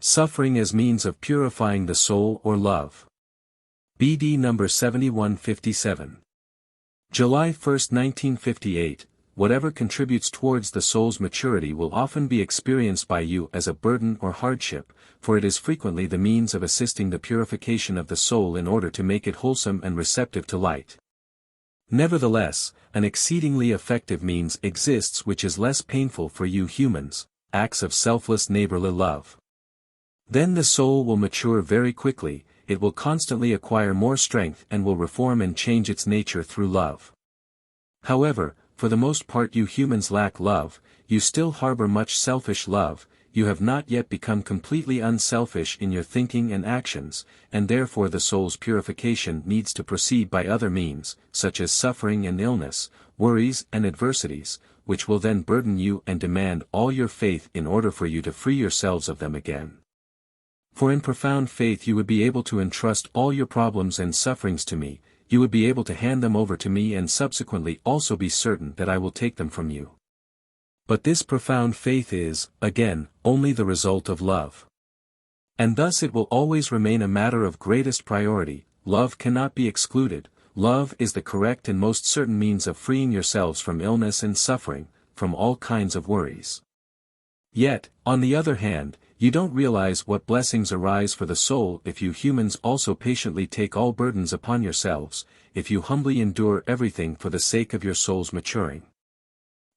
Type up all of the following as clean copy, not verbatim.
Suffering as means of purifying the soul or love. BD number 7157. July 1, 1958. Whatever contributes towards the soul's maturity will often be experienced by you as a burden or hardship, for it is frequently the means of assisting the purification of the soul in order to make it wholesome and receptive to light. Nevertheless, an exceedingly effective means exists which is less painful for you humans, acts of selfless neighborly love. Then the soul will mature very quickly, it will constantly acquire more strength and will reform and change its nature through love. However, for the most part you humans lack love, you still harbor much selfish love, you have not yet become completely unselfish in your thinking and actions, and therefore the soul's purification needs to proceed by other means, such as suffering and illness, worries and adversities, which will then burden you and demand all your faith in order for you to free yourselves of them again. For in profound faith you would be able to entrust all your problems and sufferings to me, you would be able to hand them over to me and subsequently also be certain that I will take them from you. But this profound faith is, again, only the result of love. And thus it will always remain a matter of greatest priority. Love cannot be excluded. Love is the correct and most certain means of freeing yourselves from illness and suffering, from all kinds of worries. Yet, on the other hand, you don't realize what blessings arise for the soul if you humans also patiently take all burdens upon yourselves, if you humbly endure everything for the sake of your soul's maturing.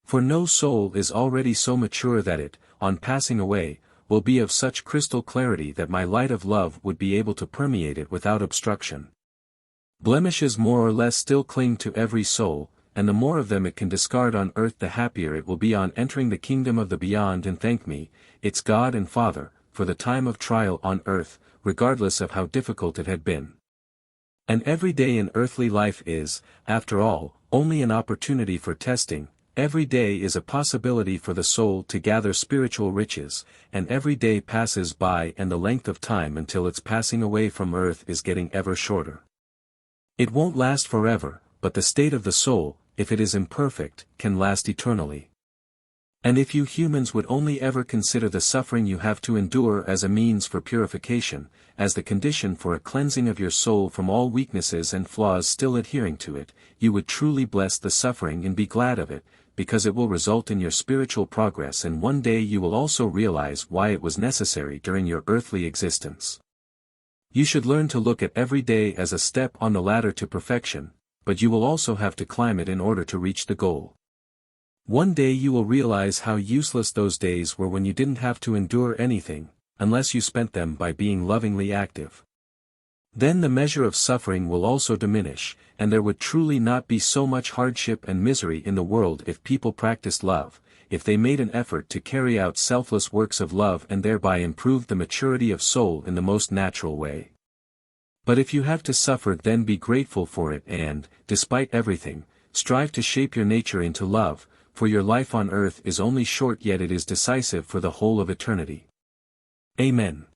For no soul is already so mature that it, on passing away, will be of such crystal clarity that my light of love would be able to permeate it without obstruction. Blemishes more or less still cling to every soul, and the more of them it can discard on earth the happier it will be on entering the kingdom of the beyond and thank me, its God and Father, for the time of trial on earth, regardless of how difficult it had been. And every day in earthly life is, after all, only an opportunity for testing, every day is a possibility for the soul to gather spiritual riches, and every day passes by and the length of time until its passing away from earth is getting ever shorter. It won't last forever, but the state of the soul, if it is imperfect, can last eternally. And if you humans would only ever consider the suffering you have to endure as a means for purification, as the condition for a cleansing of your soul from all weaknesses and flaws still adhering to it, you would truly bless the suffering and be glad of it, because it will result in your spiritual progress and one day you will also realize why it was necessary during your earthly existence. You should learn to look at every day as a step on the ladder to perfection, but you will also have to climb it in order to reach the goal. One day you will realize how useless those days were when you didn't have to endure anything, unless you spent them by being lovingly active. Then the measure of suffering will also diminish, and there would truly not be so much hardship and misery in the world if people practiced love, if they made an effort to carry out selfless works of love and thereby improved the maturity of soul in the most natural way. But if you have to suffer, then be grateful for it and, despite everything, strive to shape your nature into love, for your life on earth is only short yet it is decisive for the whole of eternity. Amen.